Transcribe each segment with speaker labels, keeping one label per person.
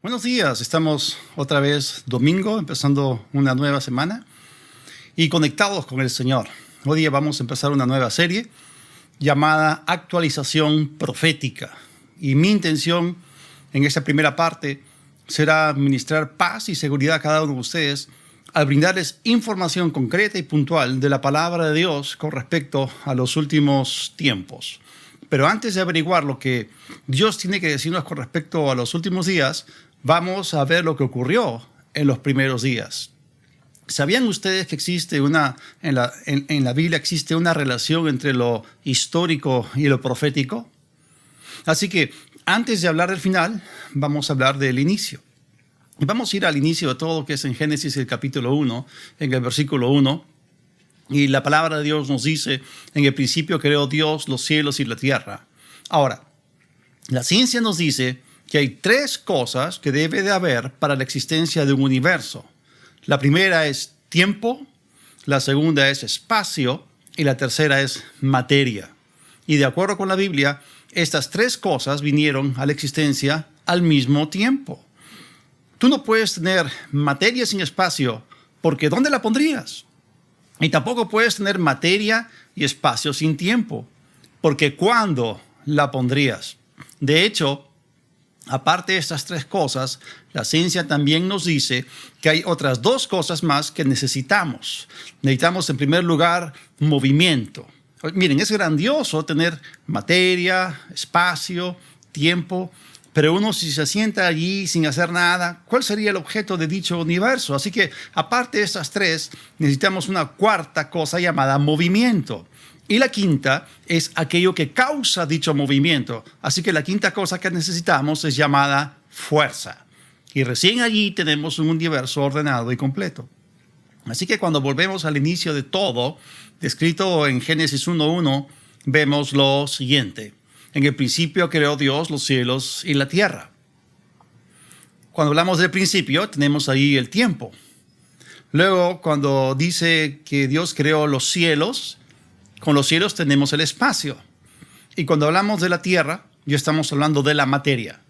Speaker 1: Buenos días, estamos otra vez domingo, empezando una nueva semana y conectados con el Señor. Hoy día vamos a empezar una nueva serie llamada Actualización Profética. Y mi intención en esta primera parte será ministrar paz y seguridad a cada uno de ustedes al brindarles información concreta y puntual de la palabra de Dios con respecto a los últimos tiempos. Pero antes de averiguar lo que Dios tiene que decirnos con respecto a los últimos días, vamos a ver lo que ocurrió en los primeros días. ¿Sabían ustedes que existe en la Biblia existe una relación entre lo histórico y lo profético? Así que antes de hablar del final, vamos a hablar del inicio. Y vamos a ir al inicio de todo, que es en Génesis el capítulo 1, en el versículo 1. Y la palabra de Dios nos dice, en el principio creó Dios los cielos y la tierra. Ahora, la ciencia nos dice que hay tres cosas que debe de haber para la existencia de un universo. La primera es tiempo, la segunda es espacio y la tercera es materia. Y de acuerdo con la Biblia, estas tres cosas vinieron a la existencia al mismo tiempo. Tú no puedes tener materia sin espacio, porque ¿dónde la pondrías? Y tampoco puedes tener materia y espacio sin tiempo, porque ¿cuándo la pondrías? De hecho, aparte de estas tres cosas, la ciencia también nos dice que hay otras dos cosas más que necesitamos. Necesitamos, en primer lugar, movimiento. Miren, es grandioso tener materia, espacio, tiempo, pero uno si se sienta allí sin hacer nada, ¿cuál sería el objeto de dicho universo? Así que, aparte de estas tres, necesitamos una cuarta cosa llamada movimiento. Y la quinta es aquello que causa dicho movimiento. Así que la quinta cosa que necesitamos es llamada fuerza. Y recién allí tenemos un universo ordenado y completo. Así que cuando volvemos al inicio de todo, descrito en Génesis 1:1, vemos lo siguiente. En el principio creó Dios los cielos y la tierra. Cuando hablamos del principio, tenemos ahí el tiempo. Luego, cuando dice que Dios creó los cielos, con los cielos tenemos el espacio. Y cuando hablamos de la tierra, ya estamos hablando de la materia.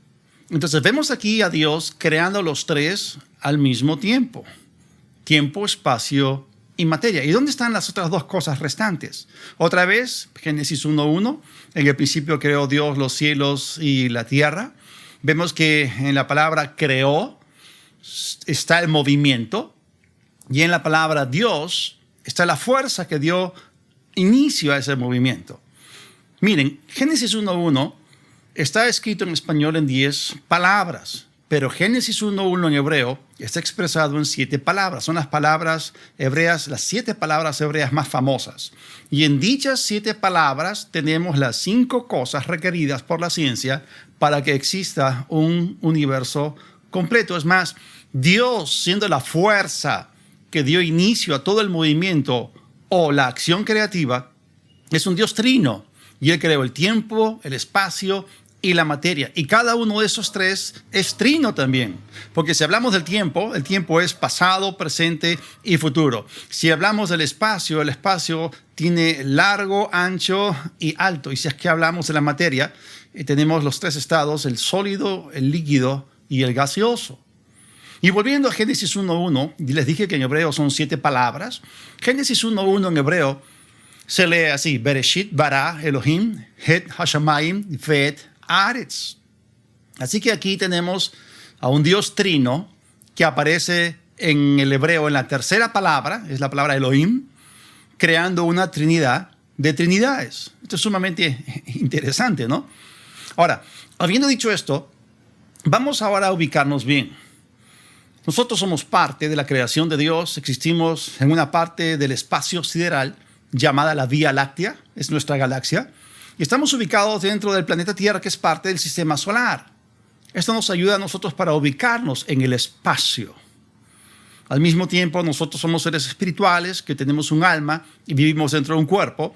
Speaker 1: Entonces vemos aquí a Dios creando los tres al mismo tiempo. Tiempo, espacio y materia. ¿Y dónde están las otras dos cosas restantes? Otra vez, Génesis 1:1, en el principio creó Dios los cielos y la tierra. Vemos que en la palabra creó está el movimiento y en la palabra Dios está la fuerza que dio inicio a ese movimiento. Miren, Génesis 1:1 está escrito en español en 10 palabras. Pero Génesis 1:1 en hebreo está expresado en 7 palabras. Son las palabras hebreas, las 7 palabras hebreas más famosas. Y en dichas 7 palabras tenemos las 5 cosas requeridas por la ciencia para que exista un universo completo. Es más, Dios, siendo la fuerza que dio inicio a todo el movimiento o la acción creativa, es un Dios trino. Y Él creó el tiempo, el espacio y la materia. Y cada uno de esos tres es trino también. Porque si hablamos del tiempo, el tiempo es pasado, presente y futuro. Si hablamos del espacio, el espacio tiene largo, ancho y alto. Y si es que hablamos de la materia, tenemos los tres estados, el sólido, el líquido y el gaseoso. Y volviendo a Génesis 1:1, les dije que en hebreo son 7 palabras. Génesis 1:1 en hebreo se lee así: Bereshit bara Elohim het hashamayim ve'et haaretz. Así que aquí tenemos a un Dios trino que aparece en el hebreo en la tercera palabra, es la palabra Elohim, creando una trinidad de trinidades. Esto es sumamente interesante, ¿no? Ahora, habiendo dicho esto, vamos ahora a ubicarnos bien. Nosotros somos parte de la creación de Dios, existimos en una parte del espacio sideral llamada la Vía Láctea, es nuestra galaxia, y estamos ubicados dentro del planeta Tierra, que es parte del sistema solar. Esto nos ayuda a nosotros para ubicarnos en el espacio. Al mismo tiempo, nosotros somos seres espirituales que tenemos un alma y vivimos dentro de un cuerpo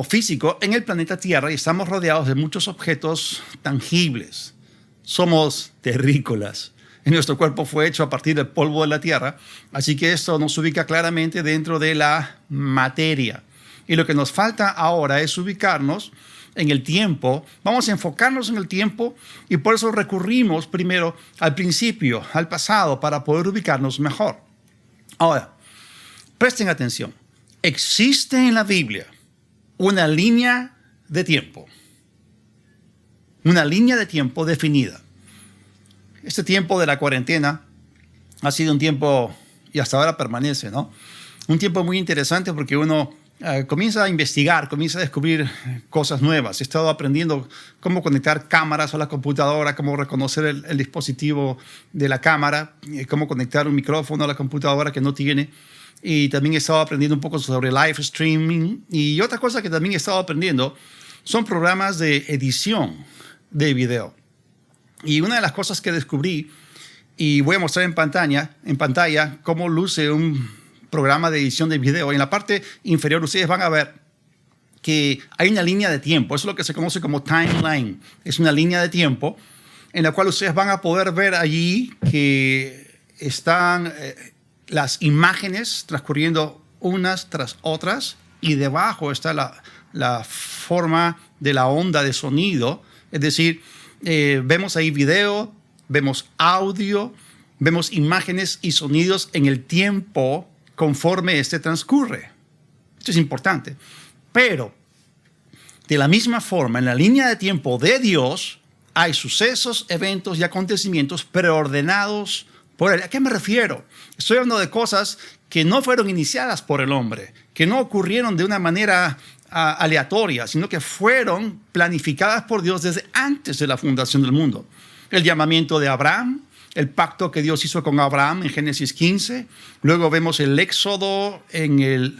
Speaker 1: físico en el planeta Tierra, y estamos rodeados de muchos objetos tangibles. Somos terrícolas. Nuestro cuerpo fue hecho a partir del polvo de la tierra, así que esto nos ubica claramente dentro de la materia. Y lo que nos falta ahora es ubicarnos en el tiempo, vamos a enfocarnos en el tiempo y por eso recurrimos primero al principio, al pasado, para poder ubicarnos mejor. Ahora, presten atención. Existe en la Biblia una línea de tiempo. Una línea de tiempo definida. Este tiempo de la cuarentena ha sido un tiempo, y hasta ahora permanece, ¿no? Un tiempo muy interesante porque uno comienza a investigar, comienza a descubrir cosas nuevas. He estado aprendiendo cómo conectar cámaras a la computadora, cómo reconocer el dispositivo de la cámara, cómo conectar un micrófono a la computadora que no tiene. Y también he estado aprendiendo un poco sobre live streaming. Y otra cosa que también he estado aprendiendo son programas de edición de video. Y una de las cosas que descubrí, y voy a mostrar en pantalla cómo luce un programa de edición de video. En la parte inferior ustedes van a ver que hay una línea de tiempo. Eso es lo que se conoce como timeline. Es una línea de tiempo en la cual ustedes van a poder ver allí que están las imágenes transcurriendo unas tras otras y debajo está la forma de la onda de sonido. Es decir, vemos ahí video, vemos audio, vemos imágenes y sonidos en el tiempo conforme este transcurre. Esto es importante. Pero, de la misma forma, en la línea de tiempo de Dios, hay sucesos, eventos y acontecimientos preordenados por Él. ¿A qué me refiero? Estoy hablando de cosas que no fueron iniciadas por el hombre, que no ocurrieron de una manera aleatoria, sino que fueron planificadas por Dios desde antes de la fundación del mundo. El llamamiento de Abraham, el pacto que Dios hizo con Abraham en Génesis 15. Luego vemos el éxodo en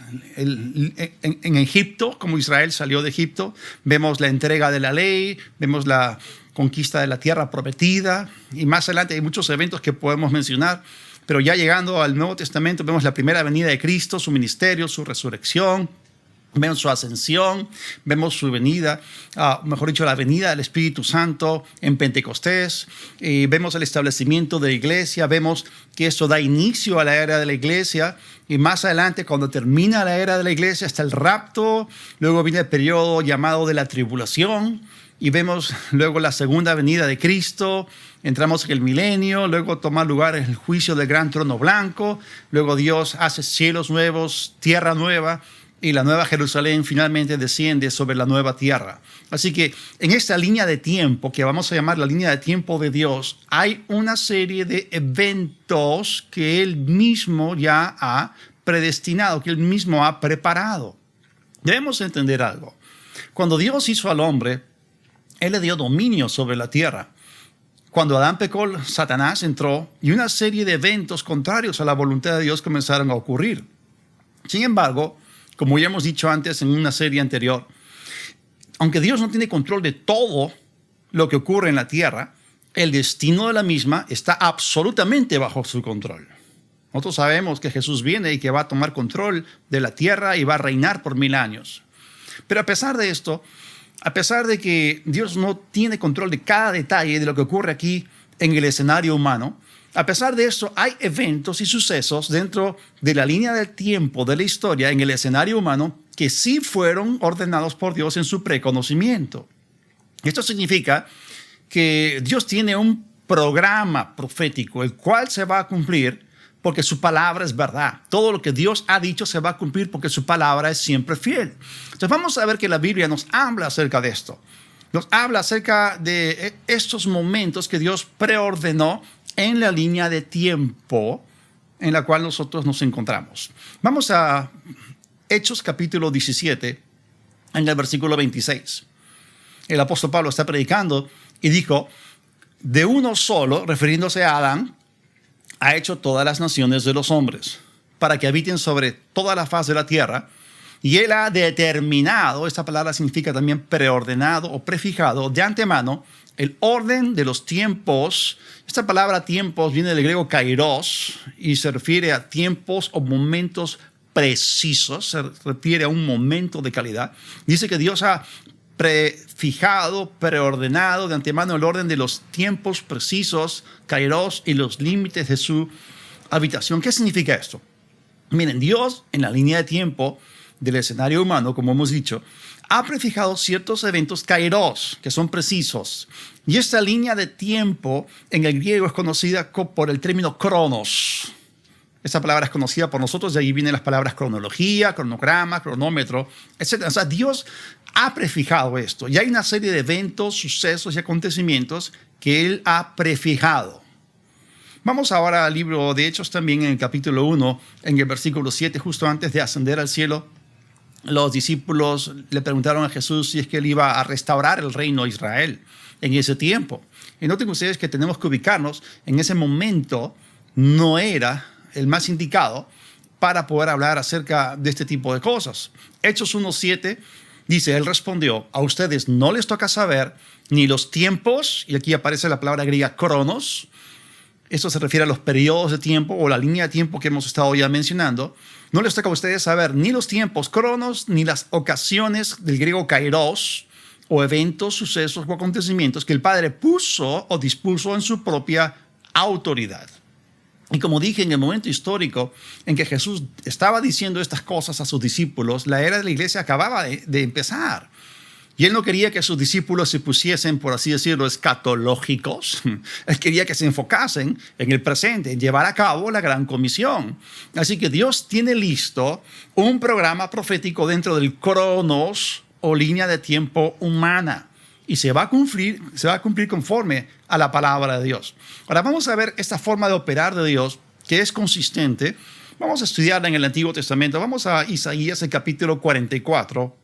Speaker 1: Egipto, como Israel salió de Egipto. Vemos la entrega de la ley, vemos la conquista de la tierra prometida. Y más adelante hay muchos eventos que podemos mencionar. Pero ya llegando al Nuevo Testamento, vemos la primera venida de Cristo, su ministerio, su resurrección. Vemos su ascensión, vemos su venida, mejor dicho, la venida del Espíritu Santo en Pentecostés. Vemos el establecimiento de la iglesia, vemos que esto da inicio a la era de la iglesia. Y más adelante, cuando termina la era de la iglesia, está el rapto. Luego viene el periodo llamado de la tribulación. Y vemos luego la segunda venida de Cristo. Entramos en el milenio. Luego toma lugar el juicio del gran trono blanco. Luego Dios hace cielos nuevos, tierra nueva. Y la nueva Jerusalén finalmente desciende sobre la nueva tierra. Así que en esta línea de tiempo, que vamos a llamar la línea de tiempo de Dios, hay una serie de eventos que Él mismo ya ha predestinado, que Él mismo ha preparado. Debemos entender algo. Cuando Dios hizo al hombre, Él le dio dominio sobre la tierra. Cuando Adán pecó, Satanás entró y una serie de eventos contrarios a la voluntad de Dios comenzaron a ocurrir. Sin embargo, como ya hemos dicho antes en una serie anterior, aunque Dios no tiene control de todo lo que ocurre en la tierra, el destino de la misma está absolutamente bajo su control. Nosotros sabemos que Jesús viene y que va a tomar control de la tierra y va a reinar por 1000 años. Pero a pesar de esto, a pesar de que Dios no tiene control de cada detalle de lo que ocurre aquí en el escenario humano, a pesar de eso, hay eventos y sucesos dentro de la línea del tiempo de la historia en el escenario humano que sí fueron ordenados por Dios en su preconocimiento. Esto significa que Dios tiene un programa profético, el cual se va a cumplir porque su palabra es verdad. Todo lo que Dios ha dicho se va a cumplir porque su palabra es siempre fiel. Entonces vamos a ver que la Biblia nos habla acerca de esto. Nos habla acerca de estos momentos que Dios preordenó en la línea de tiempo en la cual nosotros nos encontramos. Vamos a Hechos capítulo 17, en el versículo 26. El apóstol Pablo está predicando y dijo, de uno solo, refiriéndose a Adán, ha hecho todas las naciones de los hombres, para que habiten sobre toda la faz de la tierra, y él ha determinado, esta palabra significa también preordenado o prefijado de antemano, el orden de los tiempos. Esta palabra tiempos viene del griego kairos y se refiere a tiempos o momentos precisos, se refiere a un momento de calidad. Dice que Dios ha prefijado, preordenado de antemano el orden de los tiempos precisos, kairos, y los límites de su habitación. ¿Qué significa esto? Miren, Dios en la línea de tiempo del escenario humano, como hemos dicho, ha prefijado ciertos eventos kairos, que son precisos. Y esta línea de tiempo en el griego es conocida por el término cronos. Esa palabra es conocida por nosotros, de ahí vienen las palabras cronología, cronograma, cronómetro, etc. O sea, Dios ha prefijado esto. Y hay una serie de eventos, sucesos y acontecimientos que Él ha prefijado. Vamos ahora al libro de Hechos también, en el capítulo 1, en el versículo 7, justo antes de ascender al cielo. Los discípulos le preguntaron a Jesús si es que Él iba a restaurar el reino de Israel en ese tiempo. Y noten ustedes que tenemos que ubicarnos, en ese momento no era el más indicado para poder hablar acerca de este tipo de cosas. Hechos 1:7 dice, Él respondió, a ustedes no les toca saber ni los tiempos, y aquí aparece la palabra griega cronos. Esto se refiere a los periodos de tiempo o la línea de tiempo que hemos estado ya mencionando. No les toca a ustedes saber ni los tiempos cronos, ni las ocasiones del griego kairos, o eventos, sucesos o acontecimientos que el Padre puso o dispuso en su propia autoridad. Y como dije, en el momento histórico en que Jesús estaba diciendo estas cosas a sus discípulos, la era de la iglesia acababa de empezar. Y Él no quería que sus discípulos se pusiesen, por así decirlo, escatológicos. Él quería que se enfocasen en el presente, en llevar a cabo la gran comisión. Así que Dios tiene listo un programa profético dentro del cronos o línea de tiempo humana. Y se va a cumplir conforme a la palabra de Dios. Ahora vamos a ver esta forma de operar de Dios, que es consistente. Vamos a estudiarla en el Antiguo Testamento. Vamos a Isaías, el capítulo 44.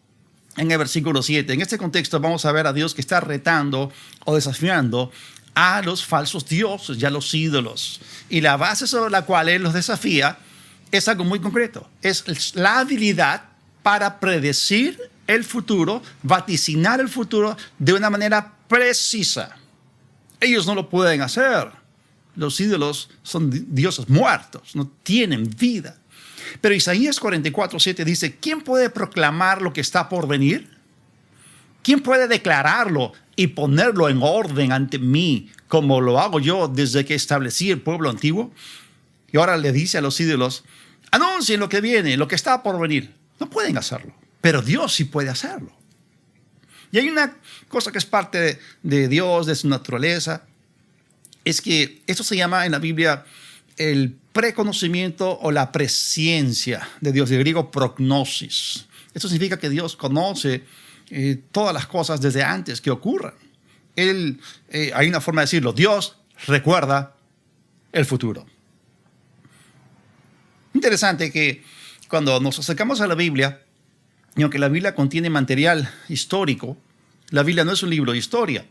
Speaker 1: En el versículo 7, en este contexto vamos a ver a Dios que está retando o desafiando a los falsos dioses y a los ídolos. Y la base sobre la cual Él los desafía es algo muy concreto. Es la habilidad para predecir el futuro, vaticinar el futuro de una manera precisa. Ellos no lo pueden hacer. Los ídolos son dioses muertos, no tienen vida. Pero Isaías 44:7 dice, ¿quién puede proclamar lo que está por venir? ¿Quién puede declararlo y ponerlo en orden ante mí como lo hago yo desde que establecí el pueblo antiguo? Y ahora le dice a los ídolos, anuncien lo que viene, lo que está por venir. No pueden hacerlo, pero Dios sí puede hacerlo. Y hay una cosa que es parte de Dios, de su naturaleza, es que esto se llama en la Biblia el preconocimiento o la presciencia de Dios, del griego prognosis. Esto significa que Dios conoce todas las cosas desde antes que ocurran. Hay una forma de decirlo, Dios recuerda el futuro. Interesante que cuando nos acercamos a la Biblia, y aunque la Biblia contiene material histórico, la Biblia no es un libro de historia.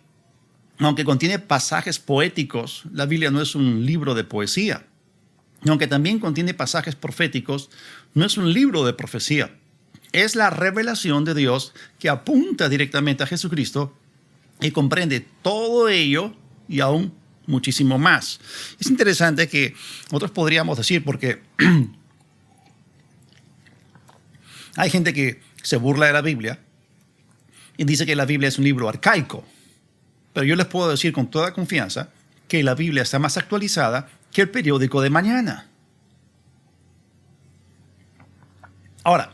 Speaker 1: Aunque contiene pasajes poéticos, la Biblia no es un libro de poesía. Y aunque también contiene pasajes proféticos, no es un libro de profecía. Es la revelación de Dios que apunta directamente a Jesucristo y comprende todo ello y aún muchísimo más. Es interesante que nosotros podríamos decir, porque hay gente que se burla de la Biblia y dice que la Biblia es un libro arcaico. Pero yo les puedo decir con toda confianza que la Biblia está más actualizada que el periódico de mañana. Ahora,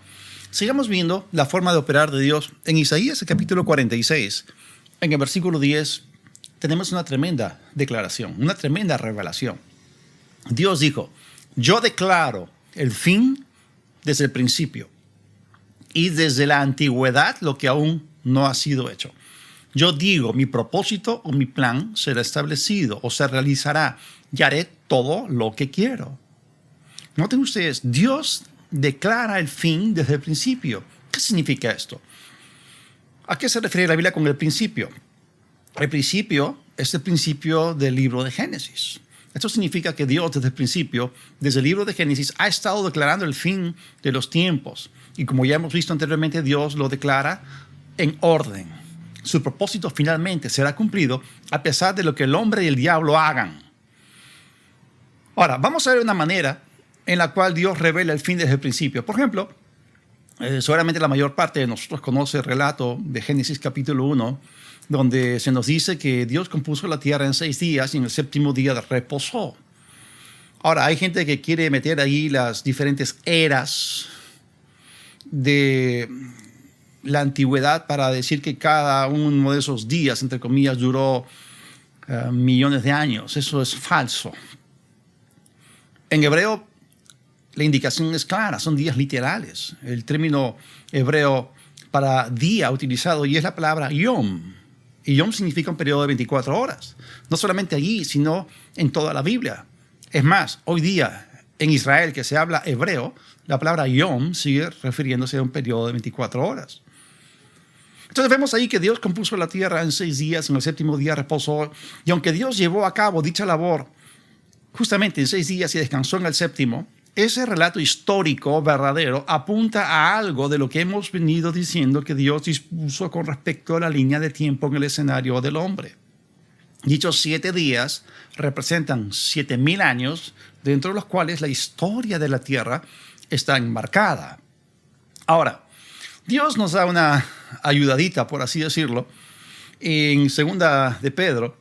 Speaker 1: sigamos viendo la forma de operar de Dios. En Isaías, el capítulo 46, en el versículo 10, tenemos una tremenda declaración, una tremenda revelación. Dios dijo, yo declaro el fin desde el principio y desde la antigüedad lo que aún no ha sido hecho. Yo digo, mi propósito o mi plan será establecido o se realizará y haré todo lo que quiero. Noten ustedes, Dios declara el fin desde el principio. ¿Qué significa esto? ¿A qué se refiere la Biblia con el principio? El principio es el principio del libro de Génesis. Esto significa que Dios desde el principio, desde el libro de Génesis, ha estado declarando el fin de los tiempos. Y como ya hemos visto anteriormente, Dios lo declara en orden. Su propósito finalmente será cumplido a pesar de lo que el hombre y el diablo hagan. Ahora, vamos a ver una manera en la cual Dios revela el fin desde el principio. Por ejemplo, seguramente la mayor parte de nosotros conoce el relato de Génesis capítulo 1, donde se nos dice que Dios compuso la tierra en 6 días y en el 7º día reposó. Ahora, hay gente que quiere meter ahí las diferentes eras de la antigüedad para decir que cada uno de esos días, entre comillas, duró millones de años. Eso es falso. En hebreo, la indicación es clara, son días literales. El término hebreo para día utilizado y es la palabra yom. Y yom significa un periodo de 24 horas. No solamente allí, sino en toda la Biblia. Es más, hoy día en Israel, que se habla hebreo, la palabra yom sigue refiriéndose a un periodo de 24 horas. Entonces vemos ahí que Dios compuso la tierra en 6 días, en el séptimo día reposó. Y aunque Dios llevó a cabo dicha labor justamente en 6 días y descansó en el séptimo, ese relato histórico verdadero apunta a algo de lo que hemos venido diciendo que Dios dispuso con respecto a la línea de tiempo en el escenario del hombre. Dichos 7 días representan 7,000 años, dentro de los cuales la historia de la tierra está enmarcada. Ahora, Dios nos da una ayudadita, por así decirlo. En segunda de Pedro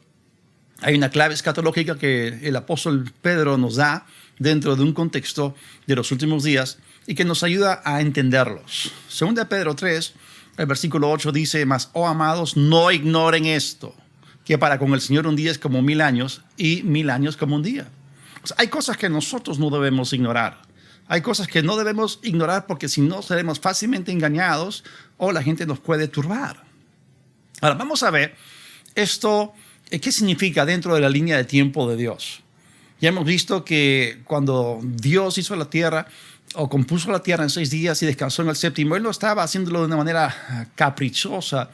Speaker 1: hay una clave escatológica que el apóstol Pedro nos da dentro de un contexto de los últimos días y que nos ayuda a entenderlos. Segunda de Pedro 3, el versículo 8 dice: mas, oh amados, no ignoren esto, que para con el Señor un día es como 1,000 años y 1,000 años como un día. O sea, hay cosas que nosotros no debemos ignorar. Hay cosas que no debemos ignorar porque si no seremos fácilmente engañados o la gente nos puede turbar. Ahora, vamos a ver esto, ¿qué significa dentro de la línea de tiempo de Dios? Ya hemos visto que cuando Dios hizo la tierra o compuso la tierra en 6 días y descansó en el séptimo, Él no estaba haciéndolo de una manera caprichosa.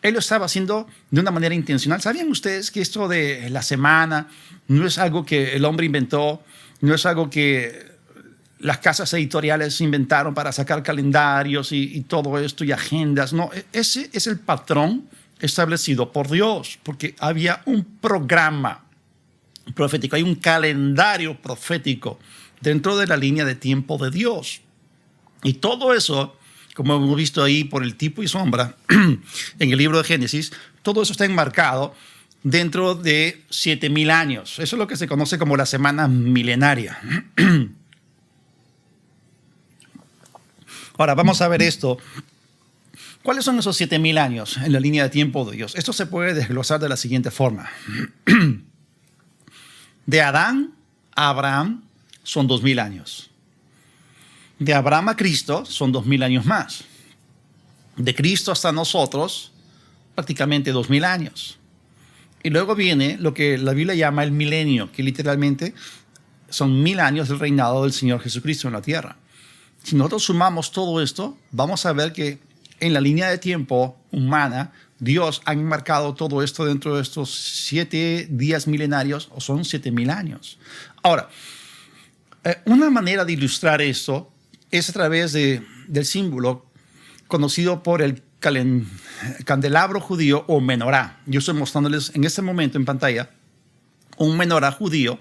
Speaker 1: Él lo estaba haciendo de una manera intencional. ¿Sabían ustedes que esto de la semana no es algo que el hombre inventó? No es algo que las casas editoriales inventaron para sacar calendarios y todo esto y agendas. No, ese es el patrón establecido por Dios, porque había un programa profético, hay un calendario profético dentro de la línea de tiempo de Dios. Y todo eso, como hemos visto ahí por el tipo y sombra en el libro de Génesis, todo eso está enmarcado dentro de 7,000 años. Eso es lo que se conoce como la semana milenaria. Ahora, vamos a ver esto. ¿Cuáles son esos 7,000 años en la línea de tiempo de Dios? Esto se puede desglosar de la siguiente forma. De Adán a Abraham son 2,000 años. De Abraham a Cristo son 2,000 años más. De Cristo hasta nosotros, prácticamente 2,000 años. Y luego viene lo que la Biblia llama el milenio, que literalmente son 1,000 años del reinado del Señor Jesucristo en la tierra. Si nosotros sumamos todo esto, vamos a ver que en la línea de tiempo humana, Dios ha enmarcado todo esto dentro de estos 7 días milenarios, o son 7,000 años. Ahora, una manera de ilustrar esto es a través del símbolo conocido por el candelabro judío o menorá. Yo estoy mostrándoles en este momento en pantalla un menorá judío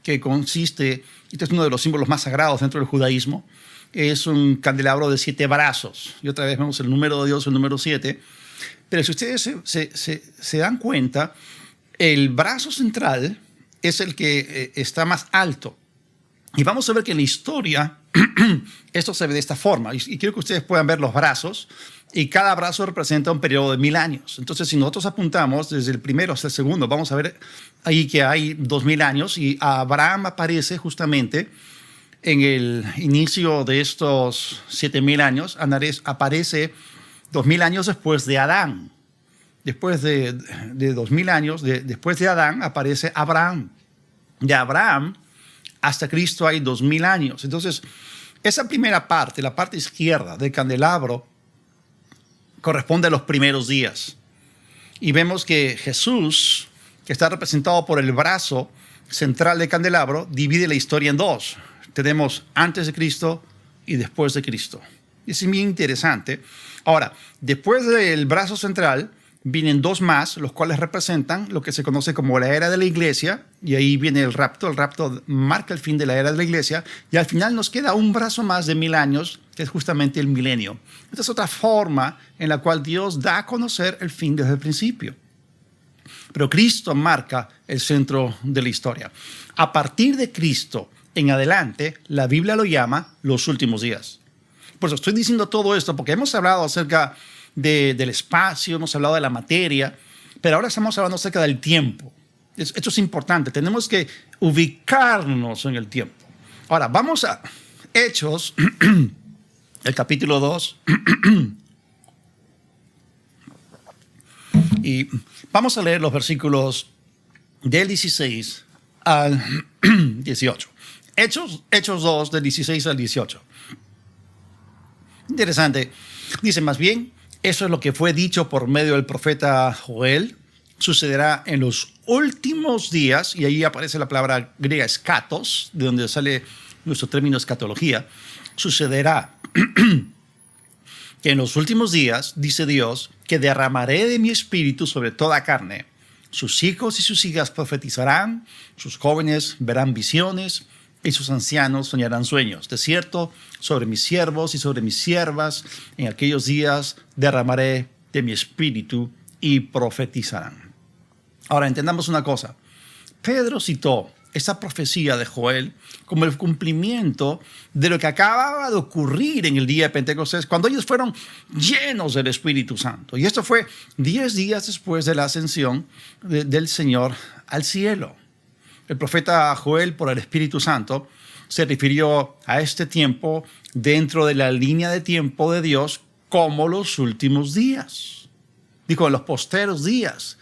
Speaker 1: que consiste, este es uno de los símbolos más sagrados dentro del judaísmo, es un candelabro de 7 brazos. Y otra vez vemos el número de Dios, el número 7. Pero si ustedes se dan cuenta, el brazo central es el que está más alto. Y vamos a ver que en la historia esto se ve de esta forma. Y quiero que ustedes puedan ver los brazos. Y cada brazo representa un periodo de 1,000 años. Entonces, si nosotros apuntamos desde el primero hasta el segundo, vamos a ver ahí que hay 2,000 años. Y Abraham aparece justamente en el inicio de estos 7,000 años. Aparece 2,000 años después de Adán. Después de 2,000 años, después de Adán, aparece Abraham. De Abraham hasta Cristo hay 2,000 años. Entonces, esa primera parte, la parte izquierda del candelabro, corresponde a los primeros días. Y vemos que Jesús, que está representado por el brazo central del candelabro, divide la historia en 2. Tenemos antes de Cristo y después de Cristo. Es muy interesante. Ahora, después del brazo central vienen 2 más, los cuales representan lo que se conoce como la era de la iglesia, y ahí viene el rapto. El rapto marca el fin de la era de la iglesia, y al final nos queda un brazo más de 1,000 años, que es justamente el milenio. Esta es otra forma en la cual Dios da a conocer el fin desde el principio. Pero Cristo marca el centro de la historia. A partir de Cristo en adelante, la Biblia lo llama los últimos días. Por eso estoy diciendo todo esto, porque hemos hablado acerca del espacio, hemos hablado de la materia, pero ahora estamos hablando acerca del tiempo. Esto es importante, tenemos que ubicarnos en el tiempo. Ahora, vamos a Hechos, el capítulo 2, y vamos a leer los versículos del 16 al 18. Hechos 2, del 16 al 18. Interesante. Dice, más bien, eso es lo que fue dicho por medio del profeta Joel. Sucederá en los últimos días, y ahí aparece la palabra griega escatos, de donde sale nuestro término escatología. Sucederá que en los últimos días, dice Dios, que derramaré de mi espíritu sobre toda carne. Sus hijos y sus hijas profetizarán, sus jóvenes verán visiones, y sus ancianos soñarán sueños. De cierto, sobre mis siervos y sobre mis siervas, en aquellos días derramaré de mi espíritu y profetizarán. Ahora, entendamos una cosa. Pedro citó esta profecía de Joel como el cumplimiento de lo que acababa de ocurrir en el día de Pentecostés, cuando ellos fueron llenos del Espíritu Santo. Y esto fue 10 días después de la ascensión del Señor al cielo. El profeta Joel, por el Espíritu Santo, se refirió a este tiempo dentro de la línea de tiempo de Dios como los últimos días. Dijo, en los posteros días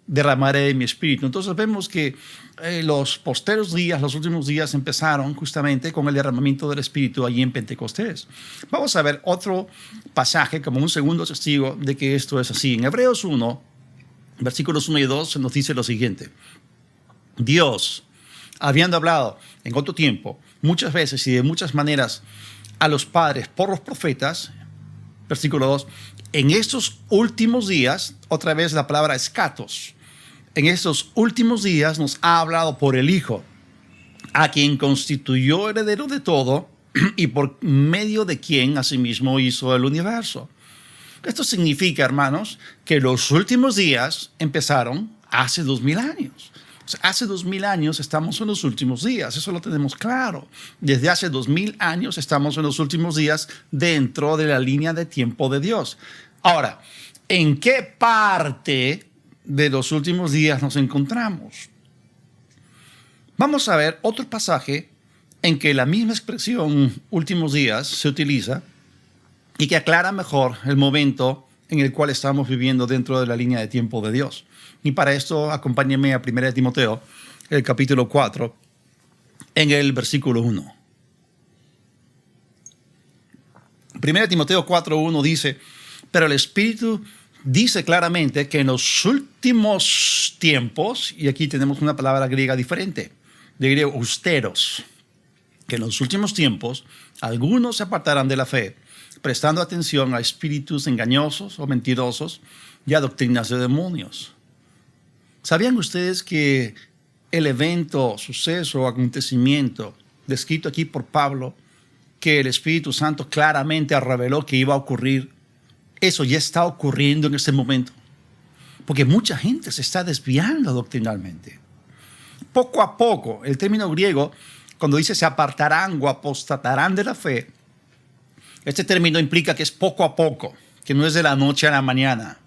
Speaker 1: derramaré de mi espíritu. Entonces vemos que los posteros días, los últimos días empezaron justamente con el derramamiento del espíritu allí en Pentecostés. Vamos a ver otro pasaje como un segundo testigo de que esto es así. En Hebreos 1, versículos 1 y 2 se nos dice lo siguiente. Dios, habiendo hablado en otro tiempo, muchas veces y de muchas maneras a los padres por los profetas, versículo 2, en estos últimos días, otra vez la palabra escatos, en estos últimos días nos ha hablado por el Hijo, a quien constituyó heredero de todo y por medio de quien asimismo hizo el universo. Esto significa, hermanos, que los últimos días empezaron hace 2000 años. O sea, hace 2000 años estamos en los últimos días, eso lo tenemos claro. Desde hace 2000 años estamos en los últimos días dentro de la línea de tiempo de Dios. Ahora, ¿en qué parte de los últimos días nos encontramos? Vamos a ver otro pasaje en que la misma expresión últimos días se utiliza y que aclara mejor el momento en el cual estamos viviendo dentro de la línea de tiempo de Dios. Y para esto, acompáñenme a 1 Timoteo, el capítulo 4, en el versículo 1. 1 Timoteo 4:1 dice, pero el Espíritu dice claramente que en los últimos tiempos, y aquí tenemos una palabra griega diferente, de griego austeros, que en los últimos tiempos algunos se apartarán de la fe, prestando atención a espíritus engañosos o mentirosos y a doctrinas de demonios. ¿Sabían ustedes que el evento, suceso o acontecimiento descrito aquí por Pablo, que el Espíritu Santo claramente reveló que iba a ocurrir, eso ya está ocurriendo en este momento? Porque mucha gente se está desviando doctrinalmente. Poco a poco, el término griego, cuando dice se apartarán o apostatarán de la fe, este término implica que es poco a poco, que no es de la noche a la mañana.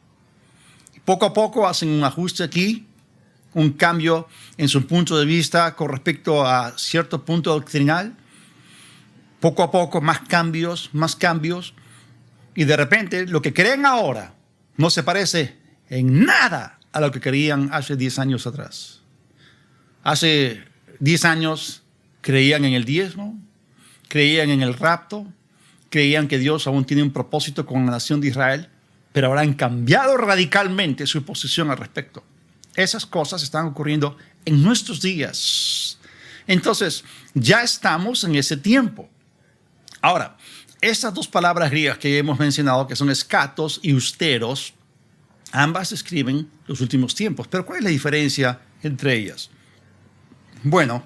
Speaker 1: Poco a poco hacen un ajuste aquí, un cambio en su punto de vista con respecto a cierto punto doctrinal. Poco a poco, más cambios, y de repente lo que creen ahora no se parece en nada a lo que creían hace 10 años atrás. Hace 10 años creían en el diezmo, creían en el rapto, creían que Dios aún tiene un propósito con la nación de Israel, pero ahora han cambiado radicalmente su posición al respecto. Esas cosas están ocurriendo en nuestros días. Entonces, ya estamos en ese tiempo. Ahora, estas dos palabras griegas que hemos mencionado, que son escatos y austeros, ambas describen los últimos tiempos. Pero ¿cuál es la diferencia entre ellas? Bueno,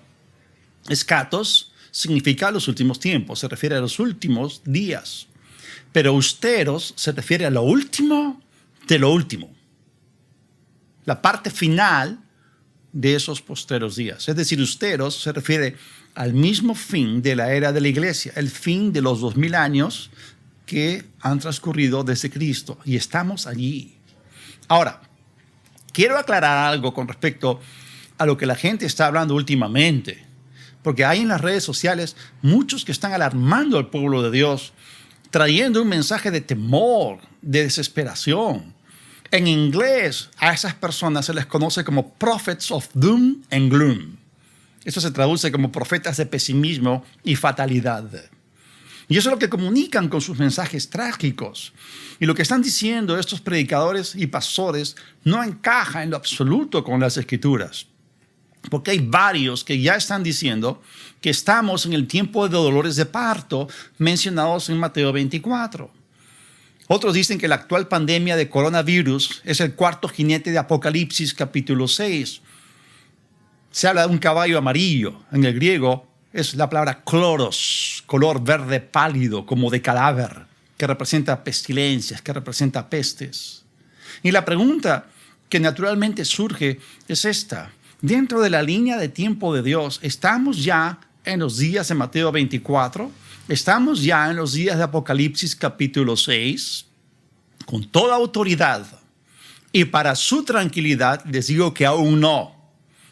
Speaker 1: escatos significa los últimos tiempos, se refiere a los últimos días. Pero austeros se refiere a lo último de lo último. La parte final de esos posteros días. Es decir, usteros se refiere al mismo fin de la era de la iglesia, el fin de los 2000 años que han transcurrido desde Cristo, y estamos allí. Ahora, quiero aclarar algo con respecto a lo que la gente está hablando últimamente, porque hay en las redes sociales muchos que están alarmando al pueblo de Dios, trayendo un mensaje de temor, de desesperación. En inglés, a esas personas se les conoce como prophets of doom and gloom. Eso se traduce como profetas de pesimismo y fatalidad. Y eso es lo que comunican con sus mensajes trágicos. Y lo que están diciendo estos predicadores y pastores no encaja en lo absoluto con las Escrituras. Porque hay varios que ya están diciendo que estamos en el tiempo de dolores de parto mencionados en Mateo 24. Otros dicen que la actual pandemia de coronavirus es el cuarto jinete de Apocalipsis capítulo 6. Se habla de un caballo amarillo. En el griego es la palabra kloros, color verde pálido, como de cadáver, que representa pestilencias, que representa pestes. Y la pregunta que naturalmente surge es esta. Dentro de la línea de tiempo de Dios, ¿estamos ya en los días de Mateo 24? ¿Estamos ya en los días de Apocalipsis capítulo 6? Con toda autoridad. Y para su tranquilidad les digo que aún no.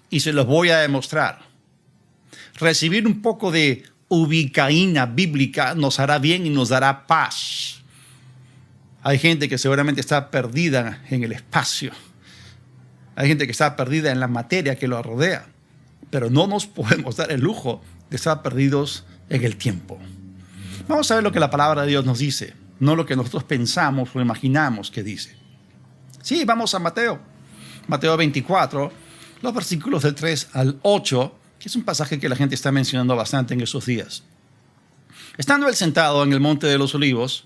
Speaker 1: Y se los voy a demostrar. Recibir un poco de ubicaína bíblica nos hará bien y nos dará paz. Hay gente que seguramente está perdida en el espacio. Hay gente que está perdida en la materia que lo rodea. Pero no nos podemos dar el lujo de estar perdidos en el tiempo. Vamos a ver lo que la palabra de Dios nos dice, no lo que nosotros pensamos o imaginamos que dice. Sí, vamos a Mateo 24, los versículos del 3 al 8, que es un pasaje que la gente está mencionando bastante en esos días. Estando él sentado en el monte de los olivos,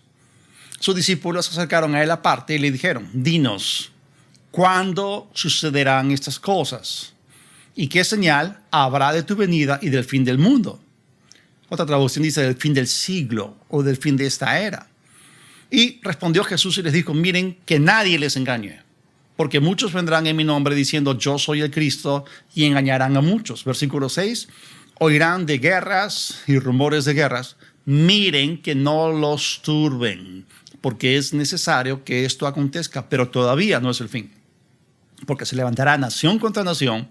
Speaker 1: sus discípulos se acercaron a él aparte y le dijeron: dinos, ¿cuándo sucederán estas cosas? ¿Y qué señal habrá de tu venida y del fin del mundo? Otra traducción dice del fin del siglo o del fin de esta era. Y respondió Jesús y les dijo: miren que nadie les engañe, porque muchos vendrán en mi nombre diciendo yo soy el Cristo y engañarán a muchos. Versículo 6, oirán de guerras y rumores de guerras. Miren que no los turben, porque es necesario que esto acontezca, pero todavía no es el fin. Porque se levantará nación contra nación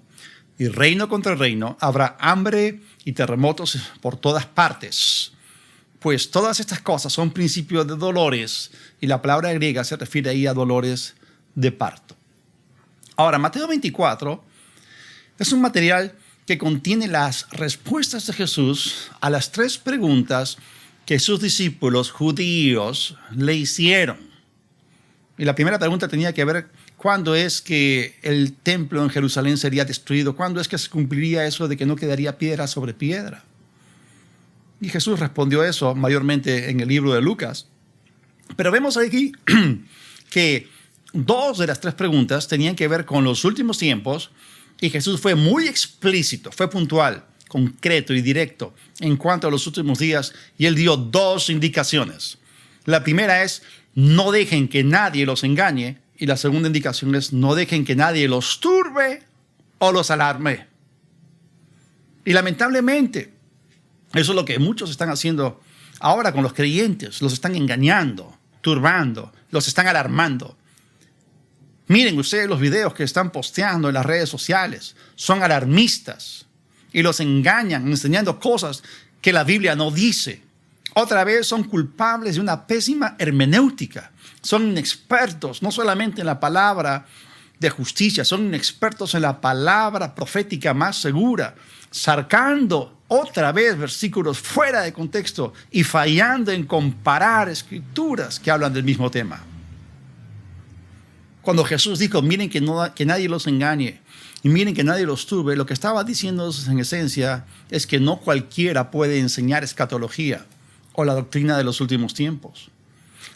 Speaker 1: y reino contra reino. Habrá hambre y terremotos por todas partes. Pues todas estas cosas son principios de dolores, y la palabra griega se refiere ahí a dolores de parto. Ahora, Mateo 24 es un material que contiene las respuestas de Jesús a las 3 preguntas que sus discípulos judíos le hicieron. Y la primera pregunta tenía que ver: ¿cuándo es que el templo en Jerusalén sería destruido? ¿Cuándo es que se cumpliría eso de que no quedaría piedra sobre piedra? Y Jesús respondió eso mayormente en el libro de Lucas. Pero vemos aquí que 2 de las 3 preguntas tenían que ver con los últimos tiempos, y Jesús fue muy explícito, fue puntual, concreto y directo en cuanto a los últimos días, y él dio 2 indicaciones. La primera es: no dejen que nadie los engañe, y la segunda indicación es: no dejen que nadie los turbe o los alarme. Y lamentablemente, eso es lo que muchos están haciendo ahora con los creyentes. Los están engañando, turbando, los están alarmando. Miren ustedes los videos que están posteando en las redes sociales. Son alarmistas y los engañan enseñando cosas que la Biblia no dice. Otra vez son culpables de una pésima hermenéutica. Son inexpertos no solamente en la palabra de justicia, son inexpertos en la palabra profética más segura, sacando otra vez versículos fuera de contexto y fallando en comparar escrituras que hablan del mismo tema. Cuando Jesús dijo: miren que nadie los engañe y miren que nadie los turbe, lo que estaba diciendo en esencia es que no cualquiera puede enseñar escatología o la doctrina de los últimos tiempos.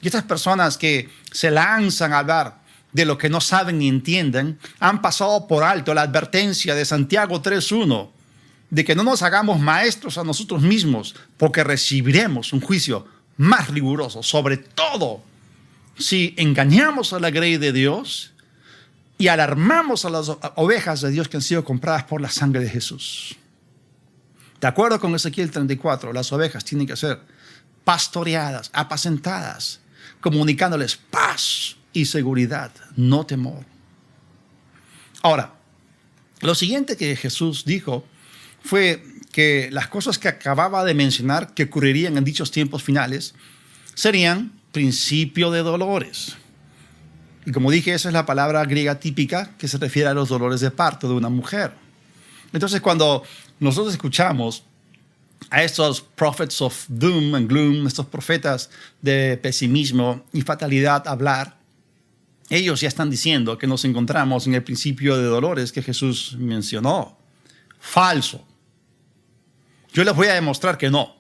Speaker 1: Y estas personas que se lanzan a hablar de lo que no saben ni entienden han pasado por alto la advertencia de Santiago 3:1 de que no nos hagamos maestros a nosotros mismos, porque recibiremos un juicio más riguroso, sobre todo si engañamos a la grey de Dios y alarmamos a las ovejas de Dios que han sido compradas por la sangre de Jesús. De acuerdo con Ezequiel 34, las ovejas tienen que ser pastoreadas, apacentadas, comunicándoles paz y seguridad, no temor. Ahora, lo siguiente que Jesús dijo fue que las cosas que acababa de mencionar que ocurrirían en dichos tiempos finales serían principio de dolores. Y como dije, esa es la palabra griega típica que se refiere a los dolores de parto de una mujer. Entonces, cuando nosotros escuchamos a estos prophets of doom and gloom, estos profetas de pesimismo y fatalidad hablar, ellos ya están diciendo que nos encontramos en el principio de dolores que Jesús mencionó. Falso. Yo les voy a demostrar que no. O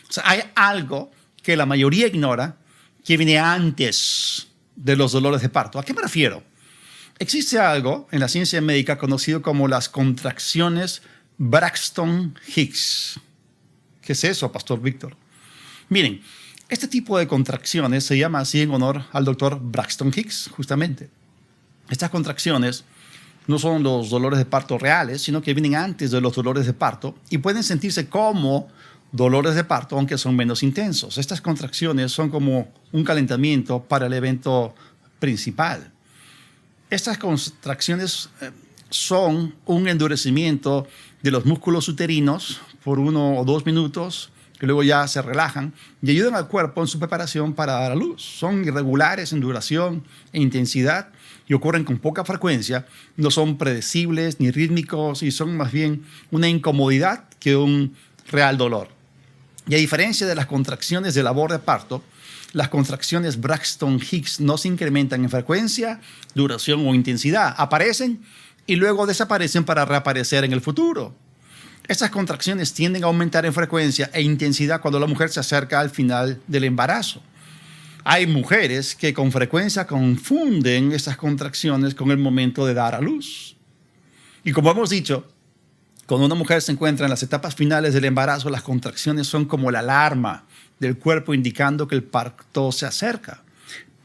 Speaker 1: sea, hay algo que la mayoría ignora que viene antes de los dolores de parto. ¿A qué me refiero? Existe algo en la ciencia médica conocido como las contracciones Braxton-Hicks. ¿Qué es eso, Pastor Víctor? Miren, este tipo de contracciones se llama así en honor al doctor Braxton Hicks, justamente. Estas contracciones no son los dolores de parto reales, sino que vienen antes de los dolores de parto y pueden sentirse como dolores de parto, aunque son menos intensos. Estas contracciones son como un calentamiento para el evento principal. Estas contracciones son un endurecimiento de los músculos uterinos por 1 o 2 minutos, que luego ya se relajan y ayudan al cuerpo en su preparación para dar a luz. Son irregulares en duración e intensidad y ocurren con poca frecuencia. No son predecibles ni rítmicos y son más bien una incomodidad que un real dolor. Y a diferencia de las contracciones de labor de parto, las contracciones Braxton-Hicks no se incrementan en frecuencia, duración o intensidad. Aparecen y luego desaparecen para reaparecer en el futuro. Estas contracciones tienden a aumentar en frecuencia e intensidad cuando la mujer se acerca al final del embarazo. Hay mujeres que con frecuencia confunden estas contracciones con el momento de dar a luz. Y como hemos dicho, cuando una mujer se encuentra en las etapas finales del embarazo, las contracciones son como la alarma del cuerpo indicando que el parto se acerca.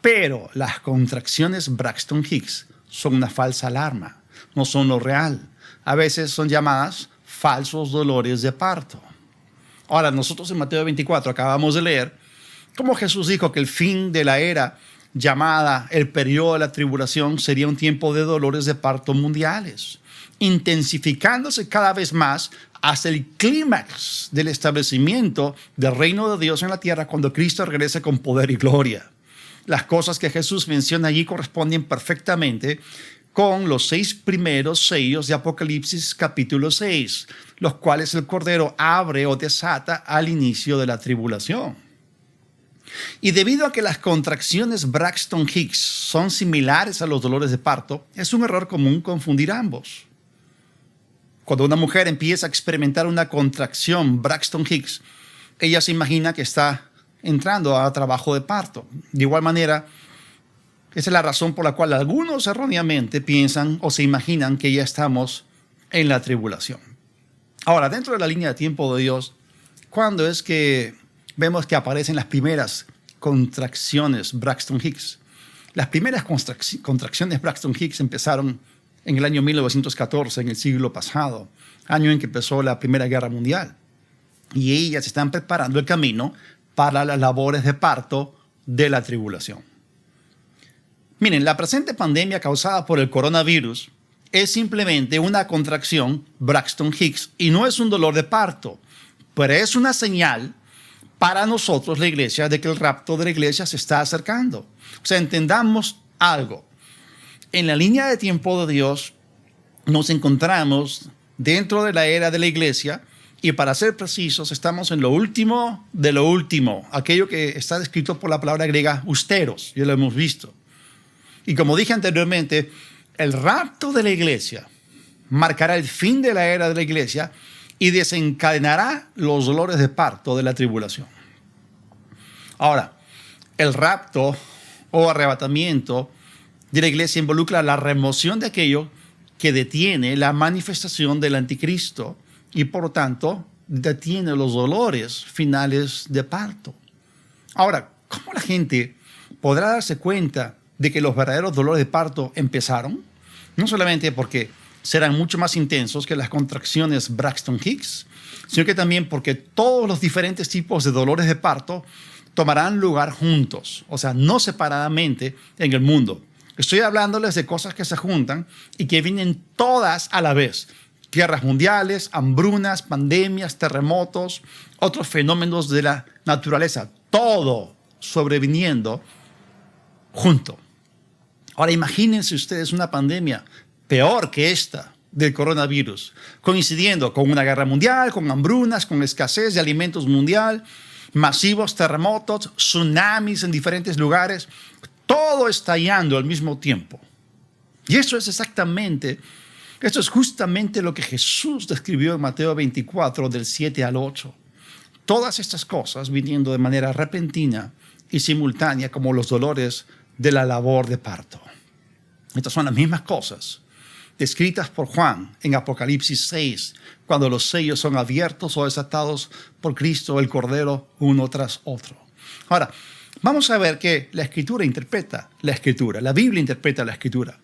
Speaker 1: Pero las contracciones Braxton-Hicks son una falsa alarma, no son lo real. A veces son llamadas falsos dolores de parto. Ahora, nosotros en Mateo 24 acabamos de leer cómo Jesús dijo que el fin de la era llamada el periodo de la tribulación sería un tiempo de dolores de parto mundiales, intensificándose cada vez más hasta el clímax del establecimiento del reino de Dios en la tierra cuando Cristo regrese con poder y gloria. Las cosas que Jesús menciona allí corresponden perfectamente con los 6 primeros sellos de Apocalipsis capítulo 6, los cuales el Cordero abre o desata al inicio de la tribulación. Y debido a que las contracciones Braxton-Hicks son similares a los dolores de parto, es un error común confundir ambos. Cuando una mujer empieza a experimentar una contracción Braxton-Hicks, ella se imagina que está entrando a trabajo de parto. De igual manera, esa es la razón por la cual algunos erróneamente piensan o se imaginan que ya estamos en la tribulación. Ahora, dentro de la línea de tiempo de Dios, ¿cuándo es que vemos que aparecen las primeras contracciones Braxton-Hicks? Las primeras contracciones Braxton-Hicks empezaron en el año 1914, en el siglo pasado, año en que empezó la Primera Guerra Mundial. Y ellas están preparando el camino para las labores de parto de la tribulación. Miren, la presente pandemia causada por el coronavirus es simplemente una contracción Braxton-Hicks y no es un dolor de parto, pero es una señal para nosotros, la iglesia, de que el rapto de la iglesia se está acercando. O sea, entendamos algo. En la línea de tiempo de Dios nos encontramos dentro de la era de la iglesia y, para ser precisos, estamos en lo último de lo último, aquello que está descrito por la palabra griega austeros, ya lo hemos visto. Y como dije anteriormente, el rapto de la iglesia marcará el fin de la era de la iglesia y desencadenará los dolores de parto de la tribulación. Ahora, el rapto o arrebatamiento de la iglesia involucra la remoción de aquello que detiene la manifestación del anticristo y, por lo tanto, detiene los dolores finales de parto. Ahora, ¿cómo la gente podrá darse cuenta de que los verdaderos dolores de parto empezaron? No solamente porque serán mucho más intensos que las contracciones Braxton Hicks, sino que también porque todos los diferentes tipos de dolores de parto tomarán lugar juntos, o sea, no separadamente en el mundo. Estoy hablándoles de cosas que se juntan y que vienen todas a la vez. Guerras mundiales, hambrunas, pandemias, terremotos, otros fenómenos de la naturaleza, todo sobreviniendo junto. Ahora imagínense ustedes una pandemia peor que esta del coronavirus, coincidiendo con una guerra mundial, con hambrunas, con escasez de alimentos mundial, masivos terremotos, tsunamis en diferentes lugares, todo estallando al mismo tiempo. Y esto es justamente lo que Jesús describió en Mateo 24, del 7 al 8. Todas estas cosas viniendo de manera repentina y simultánea como los dolores de la labor de parto. Estas son las mismas cosas descritas por Juan en Apocalipsis 6, cuando los sellos son abiertos o desatados por Cristo, el Cordero, uno tras otro. Ahora, vamos a ver que la Escritura interpreta la Escritura, la Biblia interpreta la Escritura.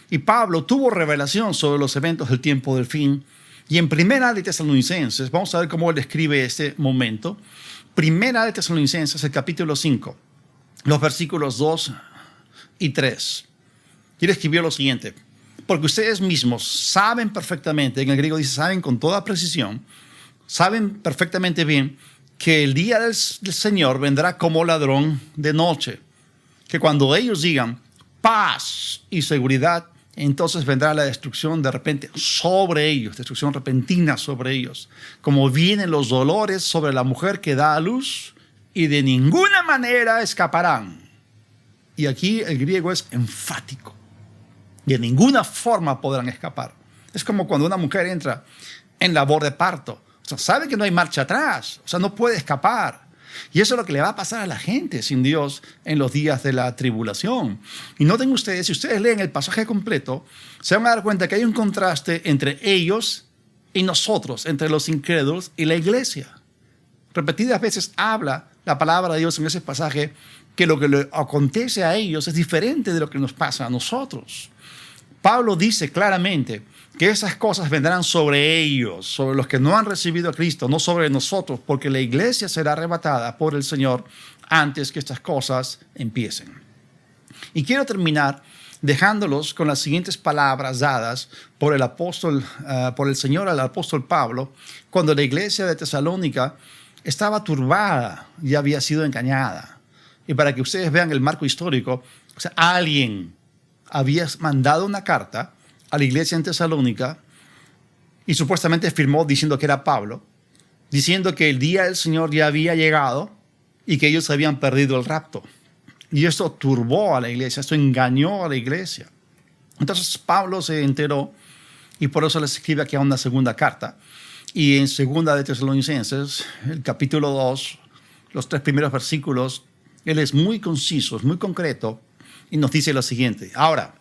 Speaker 1: Y Pablo tuvo revelación sobre los eventos del tiempo del fin. Y en Primera de Tesalonicenses, vamos a ver cómo él describe este momento. Primera de Tesalonicenses, el capítulo 5, los versículos 2 y 3. Y él escribió lo siguiente: porque ustedes mismos saben perfectamente, en el griego dice saben con toda precisión, saben perfectamente bien que el día del Señor vendrá como ladrón de noche. Que cuando ellos digan paz y seguridad, entonces vendrá la destrucción de repente sobre ellos, destrucción repentina sobre ellos, como vienen los dolores sobre la mujer que da a luz y de ninguna manera escaparán. Y aquí el griego es enfático. De ninguna forma podrán escapar. Es como cuando una mujer entra en labor de parto. O sea, sabe que no hay marcha atrás. O sea, no puede escapar. Y eso es lo que le va a pasar a la gente sin Dios en los días de la tribulación. Y noten ustedes, si ustedes leen el pasaje completo, se van a dar cuenta que hay un contraste entre ellos y nosotros, entre los incrédulos y la iglesia. Repetidas veces habla la palabra de Dios en ese pasaje que lo que le acontece a ellos es diferente de lo que nos pasa a nosotros. Pablo dice claramente que esas cosas vendrán sobre ellos, sobre los que no han recibido a Cristo, no sobre nosotros, porque la iglesia será arrebatada por el Señor antes que estas cosas empiecen. Y quiero terminar dejándolos con las siguientes palabras dadas por el Señor al apóstol Pablo, cuando la iglesia de Tesalónica estaba turbada y había sido engañada. Y para que ustedes vean el marco histórico, o sea, alguien había mandado una carta a la iglesia en Tesalónica y supuestamente firmó diciendo que era Pablo, diciendo que el día del Señor ya había llegado y que ellos habían perdido el rapto. Y esto turbó a la iglesia, esto engañó a la iglesia. Entonces Pablo se enteró y por eso les escribe aquí una segunda carta. Y en segunda de Tesalonicenses, el capítulo 2, los 3 primeros versículos, él es muy conciso, es muy concreto y nos dice lo siguiente: ahora,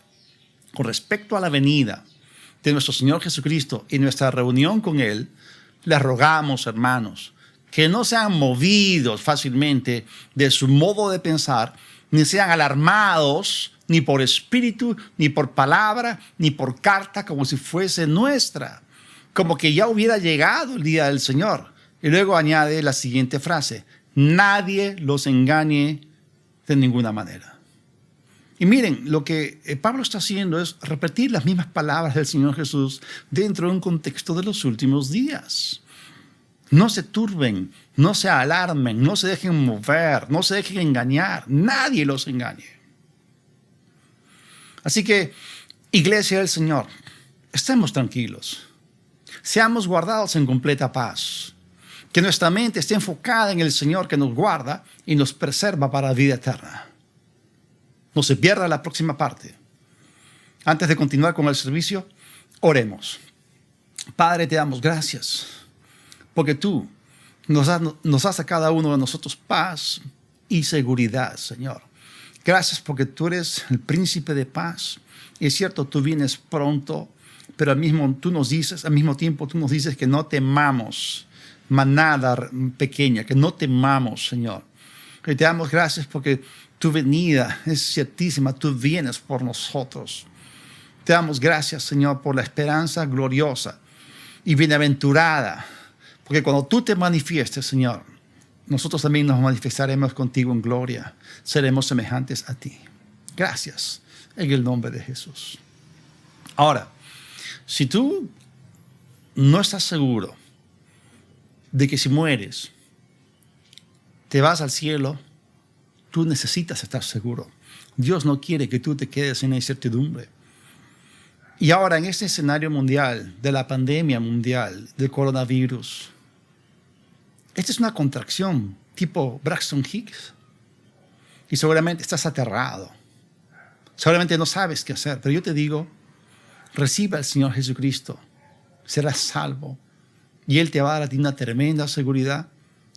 Speaker 1: con respecto a la venida de nuestro Señor Jesucristo y nuestra reunión con Él, les rogamos, hermanos, que no sean movidos fácilmente de su modo de pensar, ni sean alarmados, ni por espíritu, ni por palabra, ni por carta, como si fuese nuestra, como que ya hubiera llegado el día del Señor. Y luego añade la siguiente frase: nadie los engañe de ninguna manera. Y miren, lo que Pablo está haciendo es repetir las mismas palabras del Señor Jesús dentro de un contexto de los últimos días. No se turben, no se alarmen, no se dejen mover, no se dejen engañar. Nadie los engañe. Así que, iglesia del Señor, estemos tranquilos. Seamos guardados en completa paz. Que nuestra mente esté enfocada en el Señor que nos guarda y nos preserva para la vida eterna. No se pierda la próxima parte. Antes de continuar con el servicio, oremos. Padre, te damos gracias porque tú nos das a cada uno de nosotros paz y seguridad, Señor. Gracias porque tú eres el príncipe de paz. Y es cierto, tú vienes pronto, pero al mismo tiempo tú nos dices que no temamos manada pequeña, que no temamos, Señor. Y te damos gracias porque tu venida es ciertísima, tú vienes por nosotros. Te damos gracias, Señor, por la esperanza gloriosa y bienaventurada. Porque cuando tú te manifiestes, Señor, nosotros también nos manifestaremos contigo en gloria. Seremos semejantes a ti. Gracias, en el nombre de Jesús. Ahora, si tú no estás seguro de que si mueres, te vas al cielo, tú necesitas estar seguro. Dios no quiere que tú te quedes en incertidumbre. Y ahora, en este escenario mundial, de la pandemia mundial, del coronavirus, esta es una contracción tipo Braxton Hicks. Y seguramente estás aterrado. Seguramente no sabes qué hacer. Pero yo te digo, recibe al Señor Jesucristo. Serás salvo. Y Él te va a dar a ti una tremenda seguridad.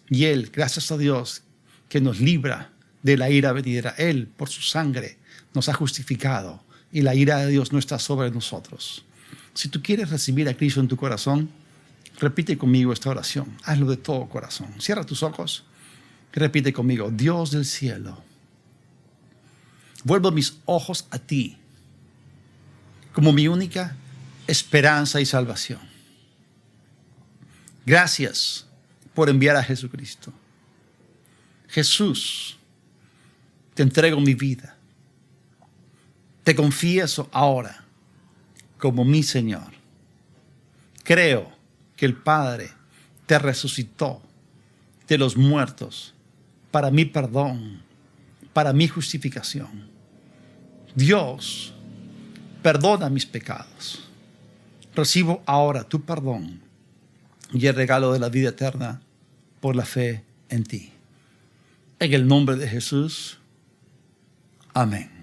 Speaker 1: Y Él, gracias a Dios, que nos libra de la ira venidera. Él, por su sangre, nos ha justificado. Y la ira de Dios no está sobre nosotros. Si tú quieres recibir a Cristo en tu corazón, repite conmigo esta oración. Hazlo de todo corazón. Cierra tus ojos y repite conmigo. Dios del cielo, vuelvo mis ojos a ti como mi única esperanza y salvación. Gracias por enviar a Jesucristo. Jesús, te entrego mi vida. Te confieso ahora como mi Señor. Creo que el Padre te resucitó de los muertos para mi perdón, para mi justificación. Dios, perdona mis pecados. Recibo ahora tu perdón y el regalo de la vida eterna por la fe en ti. En el nombre de Jesús. Amén.